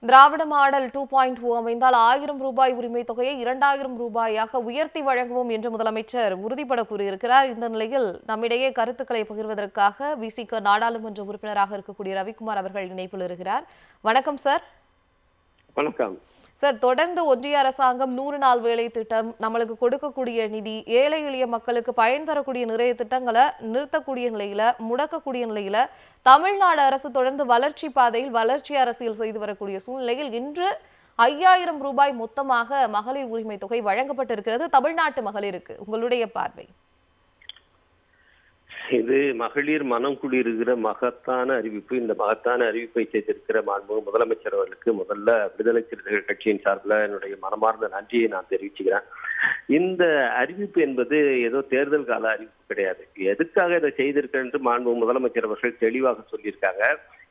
திராவிட model 2.0 அமைந்தால் 1000 ரூபாய் உரிமை தொகையை 2000 ரூபாயாக உயர்த்தி வழங்குவோம் என்று முதலமைச்சர் உறுதிபட கூறியிருக்கிறார். இந்த நிலையில் நம்மிடையே கருத்துக்களை பகிர்வதற்காக விசிக நாடாளுமன்ற உறுப்பினராக இருக்கக்கூடிய ரவிக்குமார் அவர்கள் இணைப்பில் இருக்கிறார். வணக்கம் சார். வணக்கம் சார், தொடர்ந்து ஒன்றிய அரசாங்கம் 100 நாள் வேலை திட்டம், நம்மளுக்கு கொடுக்கக்கூடிய நிதி, ஏழை எளிய மக்களுக்கு பயன் தரக்கூடிய நிறைய திட்டங்களை நிறுத்தக்கூடிய நிலையில, முடக்கக்கூடிய நிலையில தமிழ்நாடு அரசு தொடர்ந்து வளர்ச்சி பாதையில் வளர்ச்சி அரசியல் செய்து வரக்கூடிய சூழ்நிலையில் இன்று 5000 ரூபாய் மொத்தமாக மகளிர் உரிமை தொகை வழங்கப்பட்டிருக்கிறது தமிழ்நாட்டு மகளிருக்கு. உங்களுடைய பார்வை? இது மகளிர் மனம் குடியிருக்கிற மகத்தான அறிவிப்பு. இந்த மகத்தான அறிவிப்பை செய்திருக்கிற மாண்புமிகு முதலமைச்சர் அவர்களுக்கு முதல்ல விடுதலை சிறுத்தைகள் கட்சியின் சார்பில் என்னுடைய மனமார்ந்த நன்றியை நான் தெரிவிச்சுக்கிறேன். இந்த அறிவிப்பு என்பது ஏதோ தேர்தல் கால அறிவிப்பு கிடையாது. எதுக்காக இதை செய்திருக்க என்று மாண்புமிகு முதலமைச்சர் அவர்கள் தெளிவாக சொல்லியிருக்காங்க.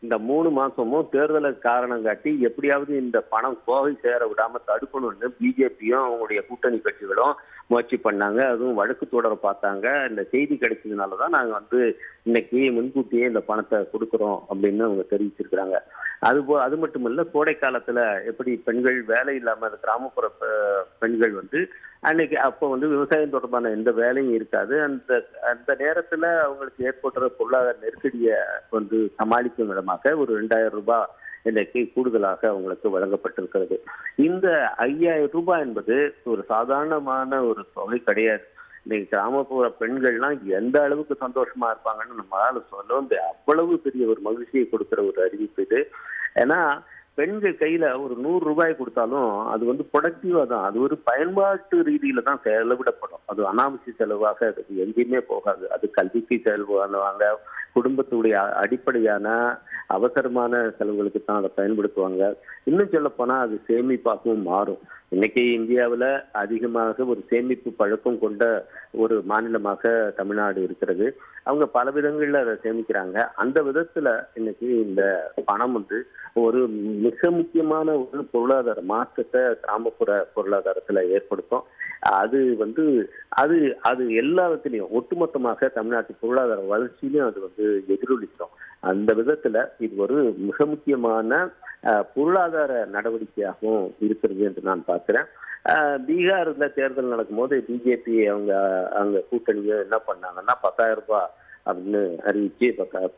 இந்த 3 மாசமும் தேர்தலுக்கு காரணம் காட்டி எப்படியாவது இந்த பணம் கோவை சேர விடாம தடுக்கணும்னு பிஜேபியும் அவங்களுடைய கூட்டணி கட்சிகளும் முயற்சி பண்ணாங்க. அதுவும் வழக்கு தொடர பார்த்தாங்க. இந்த செய்தி கிடைச்சதுனாலதான் நாங்க இன்னைக்கு முன்கூட்டியே இந்த பணத்தை கொடுக்குறோம் அப்படின்னு அவங்க தெரிவிச்சிருக்கிறாங்க. அது மட்டுமல்ல, கோடை காலத்துல எப்படி பெண்கள் வேலை இல்லாம கிராமப்புற பெண்கள் அன்னைக்கு அப்போ விவசாயம் தொடர்பான எந்த வேலையும் இருக்காது. அந்த அந்த நேரத்துல அவங்களுக்கு ஏற்படுற பொருளாதார நெருக்கடியை சமாளிக்கும் விதமாக ஒரு 2000 ரூபாய் இன்னைக்கு கூடுதலாக அவங்களுக்கு வழங்கப்பட்டிருக்கிறது. இந்த 5000 ரூபாய் என்பது ஒரு சாதாரணமான ஒரு தொகை கிடையாது. இன்னைக்கு கிராமப்புற பெண்கள்லாம் எந்த அளவுக்கு சந்தோஷமா இருப்பாங்கன்னு நம்மளால சொல்ல முடியாது. அவ்வளவு பெரிய ஒரு மகிழ்ச்சியை கொடுக்கிற ஒரு அறிவிப்பு இது. ஏன்னா பெண்கள் கையில ஒரு 100 ரூபாய் கொடுத்தாலும் அது ப்ரொடக்டிவா தான், அது ஒரு பயன்பாட்டு ரீதியில தான் செலவிடப்படும். அது அனாவசிய செலவாக அது எங்கேயுமே போகாது. அது கல்விக்கு செலவாங்க, குடும்பத்துடைய அடிப்படையான அவசரமான செலவுகளுக்கு தான் அதை பயன்படுத்துவாங்க. இன்னும் சொல்ல போனா அது சேமிப்பாகவும் மாறும். இன்னைக்கு இந்தியாவில் அதிகமாக ஒரு சேமிப்பு பழக்கம் கொண்ட ஒரு மாநிலமாக தமிழ்நாடு இருக்கிறது. அவங்க பல விதங்கள்ல அதை சேமிக்கிறாங்க. அந்த விதத்துல இன்னைக்கு இந்த பணம் ஒரு மிக முக்கியமான ஒரு பொருளாதார மாற்றத்தை கிராமப்புற பொருளாதாரத்துல ஏற்படுத்தும். அது அது அது எல்லாத்திலையும் ஒட்டுமொத்தமாக தமிழ்நாட்டு பொருளாதார வளர்ச்சியிலும் அது எதிரொலிக்கும். அந்த விதத்துல இது ஒரு மிக முக்கியமான பொருளாதார நடவடிக்கையாகவும் இருக்கிறது என்று நான் பார்க்கிறேன். பீகார்ல தேர்தல் நடக்கும்போது பிஜேபி அங்க கூட்டணியோ என்ன பண்ணாங்கன்னா 10,000 ரூபாய் அப்படின்னு அறிவிச்சு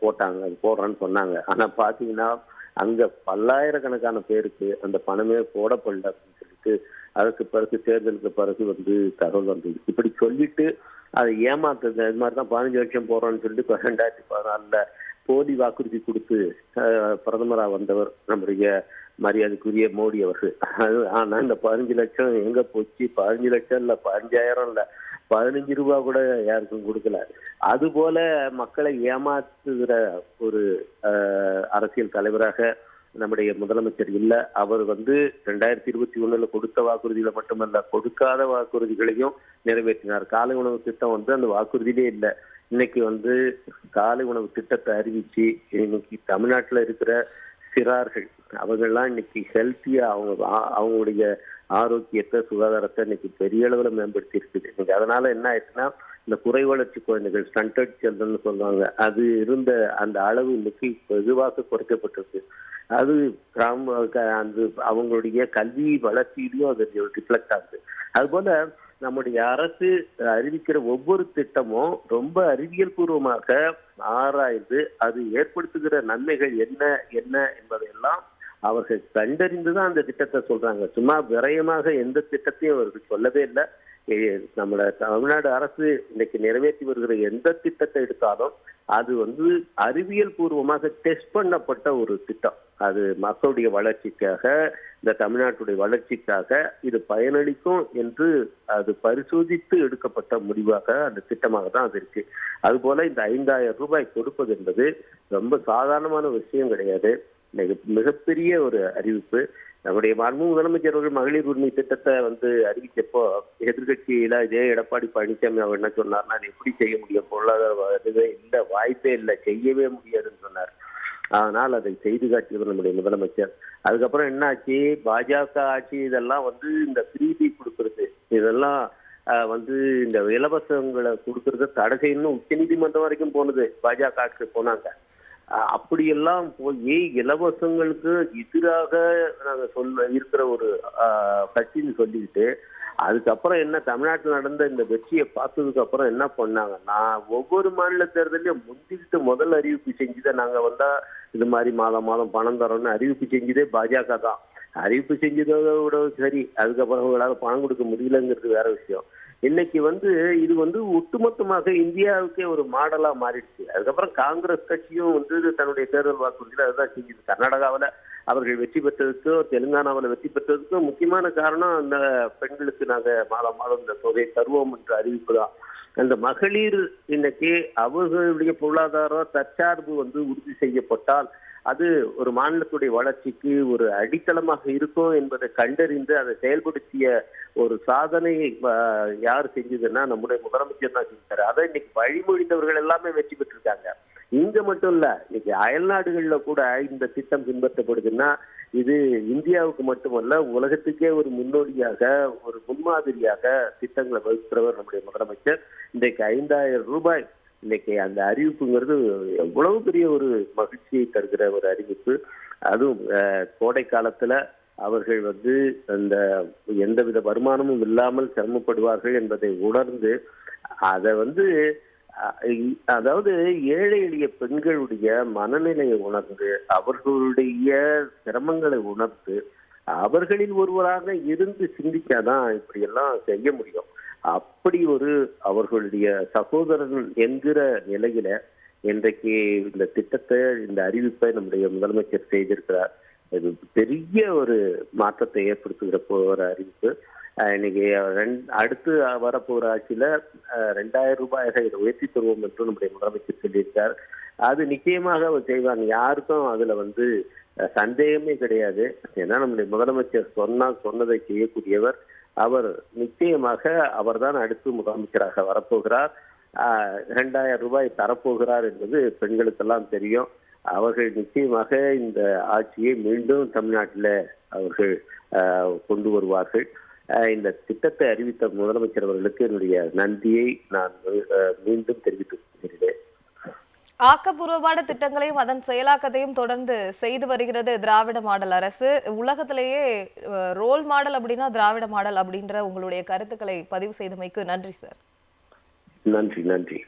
போட்டாங்க, அது போடுறேன்னு சொன்னாங்க. ஆனா பாத்தீங்கன்னா அங்க பல்லாயிரக்கணக்கான பேருக்கு அந்த பணமே போடப்படல அப்படின்னு சொல்லிட்டு அதுக்கு பிறகு தேர்தலுக்கு பிறகு தகவல் வந்தது. இப்படி சொல்லிட்டு அதை ஏமாத்துறது. இது மாதிரிதான் 15 லட்சம் போடுறோம்னு சொல்லிட்டு 2014 போலி வாக்குறுதி கொடுத்து பிரதமராக வந்தவர் நம்முடைய மரியாதைக்குரிய மோடி அவர்கள். ஆனா இந்த 15 லட்சம் எங்க போச்சு? 15 லட்சம் இல்ல, 15,000 இல்ல, 15 ரூபாய் கூட யாருக்கும் கொடுக்கல. அது போல மக்களை ஏமாத்துகிற ஒரு அரசியல் தலைவராக நம்முடைய முதலமைச்சர் இல்ல. அவர் 2021 கொடுத்த வாக்குறுதிகளை மட்டுமல்ல, கொடுக்காத வாக்குறுதிகளையும் நிறைவேற்றினார். காலை உணவு திட்டம் அந்த வாக்குறுதியிலே இல்லை. இன்னைக்கு காலை உணவு திட்டத்தை அறிவிச்சு இன்னைக்கு தமிழ்நாட்டில் இருக்கிற சிறார்கள் அவங்கெல்லாம் இன்னைக்கு ஹெல்த்தியா அவங்களுடைய ஆரோக்கியத்தை, சுகாதாரத்தை இன்னைக்கு பெரிய அளவில் மேம்படுத்தி இருக்குது. இன்னைக்கு அதனால என்ன ஆயிடுச்சுன்னா, இந்த குறை வளர்ச்சி குழந்தைகள், ஸ்டண்டர்ட் சில்ட்ரன் சொல்லுவாங்க, அது இருந்த அந்த அளவு இன்னைக்கு வெகுவாக குறைக்கப்பட்டிருக்கு. அது அவங்களுடைய கல்வி வளர்ச்சியிலையும் அது ரிஃப்ளெக்ட் ஆகுது. அதுபோல நம்முடைய அரசு அறிவிக்கிற ஒவ்வொரு திட்டமும் ரொம்ப அறிவியல் பூர்வமாக ஆராய்ந்து அது ஏற்படுத்துகிற நன்மைகள் என்ன என்ன என்பதையெல்லாம் அவர்கள் கண்டறிந்துதான் அந்த திட்டத்தை சொல்றாங்க. சும்மா விரயமாக எந்த திட்டத்தையும் அவர்கள் சொல்லவே இல்லை. நம்மள தமிழ்நாடு அரசு இன்னைக்கு நிறைவேற்றி வருகிற எந்த திட்டத்தை எடுத்தாலும் அது அறிவியல் பூர்வமாக டெஸ்ட் பண்ணப்பட்ட ஒரு திட்டம். அது மக்களுடைய வளர்ச்சிக்காக, இந்த தமிழ்நாட்டுடைய வளர்ச்சிக்காக இது பயனளிக்கும் என்று அது பரிசோதித்து எடுக்கப்பட்ட முடிவாக அந்த திட்டமாக தான் அது இருக்கு. அதுபோல இந்த 5000 ரூபாய் கொடுப்பது என்பது ரொம்ப சாதாரணமான விஷயம் கிடையாது. இன்னைக்கு மிகப்பெரிய ஒரு அறிவிப்பு. நம்முடைய மாண்புமிகு முதலமைச்சர் அவர்கள் மகளிர் உரிமை திட்டத்தை அறிவிச்சப்போ எதிர்கட்சியில இதே எடப்பாடி பழனிசாமி அவர் என்ன சொன்னார்னா, அது எப்படி செய்ய முடியும், பொருளாதார இதுவே இல்லை, வாய்ப்பே இல்லை, செய்யவே முடியாதுன்னு சொன்னார். ஆனால் அதை செய்து காட்டியவர் நம்முடைய முதலமைச்சர். அதுக்கப்புறம் என்ன ஆச்சு? பாஜக ஆட்சி இதெல்லாம் இந்த ஃப்ரீபி கொடுக்கறது, இதெல்லாம் இந்த இலவசங்களை கொடுக்கறத தடை செய்யணும் உச்ச நீதிமன்றம் வரைக்கும் போனது. பாஜக ஆட்சி போனாங்க. அப்படியெல்லாம் போய் இலவசங்களுக்கு எதிராக நாங்க இருக்கிற ஒரு கட்சின்னு சொல்லிக்கிட்டு அதுக்கப்புறம் என்ன தமிழ்நாட்டில் நடந்த இந்த வெற்றியை பார்த்ததுக்கு அப்புறம் என்ன பண்ணாங்கன்னா ஒவ்வொரு மாநில தேர்தலையும் முந்திக்கிட்டு முதல் அறிவிப்பு செஞ்சுதான் நாங்க வந்தா இது மாதிரி மாதம் மாதம் பணம் தரோம்னு அறிவிப்பு செஞ்சதே பாஜக தான். அறிவிப்பு செஞ்சதோட சரி, அதுக்கப்புறம் அவங்களால பணம் கொடுக்க முடியலங்கிறது வேற விஷயம். இன்னைக்கு இது ஒட்டுமொத்தமாக இந்தியாவுக்கே ஒரு மாடலா மாறிடுச்சு. அதுக்கப்புறம் காங்கிரஸ் கட்சியும் தன்னுடைய தேர்தல் வாக்குறுதியில் அதுதான் செஞ்சது. கர்நாடகாவில் அவர்கள் வெற்றி பெற்றதுக்கும் தெலுங்கானாவில் வெற்றி பெற்றதுக்கும் முக்கியமான காரணம் அந்த பெண்களுக்கு நாங்க மாதம் மாதம் இந்த தொகை தருவோம் என்ற அறிவிப்பு தான். அந்த மகளிர் இன்னைக்கு அவர்களுடைய பொருளாதார தற்சார்பு உறுதி செய்யப்பட்டால் அது ஒரு மாநிலத்துடைய வளர்ச்சிக்கு ஒரு அடித்தளமாக இருக்கும் என்பதை கண்டறிந்து அதை செயல்படுத்திய ஒரு சாதனை யார் செஞ்சதுன்னா நம்முடைய முதலமைச்சர் தான் செஞ்சாரு. அதை இன்னைக்கு வழிமொழிந்தவர்கள் எல்லாமே வெற்றி பெற்றிருக்காங்க. இங்க மட்டும் இல்ல, இன்னைக்கு அயல் நாடுகள்ல கூட இந்த திட்டம் பின்பற்றப்படுதுன்னா இது இந்தியாவுக்கு மட்டுமல்ல உலகத்துக்கே ஒரு முன்னோடியாக ஒரு முன்மாதிரியாக திட்டங்களை வகுக்கிறவர் நம்முடைய முதலமைச்சர். இன்றைக்கு 5000 ரூபாய் இன்னைக்கு அந்த அறிவிப்புங்கிறது எவ்வளவு பெரிய ஒரு மகிழ்ச்சியை தருகிற ஒரு அறிவிப்பு. அதுவும் கோடை காலத்துல அவர்கள் அந்த எந்தவித வருமானமும் இல்லாமல் சிரமப்படுவார்கள் என்பதை உணர்ந்து அதை அதாவது ஏழை எளிய பெண்களுடைய மனநிலையை உணர்ந்து அவர்களுடைய சிரமங்களை உணர்ந்து அவர்களில் ஒருவராக இருந்து சிந்திக்காதான் இப்படி எல்லாம் செய்ய முடியும். அப்படி ஒரு அவர்களுடைய சகோதரன் என்கிற நிலையில இன்றைக்கு இந்த திட்டத்தை இந்த அறிவிப்பை நம்முடைய முதலமைச்சர் செய்திருக்கிறார். இது பெரிய ஒரு மாற்றத்தை ஏற்படுத்துகிற ஒரு அறிவிப்பு. இன்னைக்கு அடுத்து வரப்போகிற ஆட்சியில 2000 ரூபாயாக இதை உயர்த்தி தருவோம் என்று நம்முடைய முதலமைச்சர் சொல்லியிருக்கார். அது நிச்சயமாக அவர் செய்வாங்க, யாருக்கும் அதுல சந்தேகமே கிடையாது. ஏன்னா நம்முடைய முதலமைச்சர் சொன்னதை செய்யக்கூடியவர். அவர் நிச்சயமாக அவர்தான் அடுத்து முதலமைச்சராக வரப்போகிறார். 2000 ரூபாய் தரப்போகிறார் என்பது பெண்களுக்கெல்லாம் தெரியும். அவர்கள் நிச்சயமாக இந்த ஆட்சியை மீண்டும் தமிழ்நாட்டில் அவர்கள் கொண்டு வருவார்கள். இந்த திட்டத்தை அறிவித்த முதலமைச்சர் அவர்களுக்கு என்னுடைய நன்றியை நான் மீண்டும் தெரிவித்துக் கொள்கிறேன். ஆக்கப்பூர்வமான திட்டங்களையும் அதன் செயலாக்கத்தையும் தொடர்ந்து செய்து வருகிறது திராவிட மாடல் அரசு. உலகத்திலேயே ரோல் மாடல் அப்படின்னா திராவிட மாடல் அப்படின்ற உங்களுடைய கருத்துக்களை பதிவு செய்தமைக்கு நன்றி சார். நன்றி.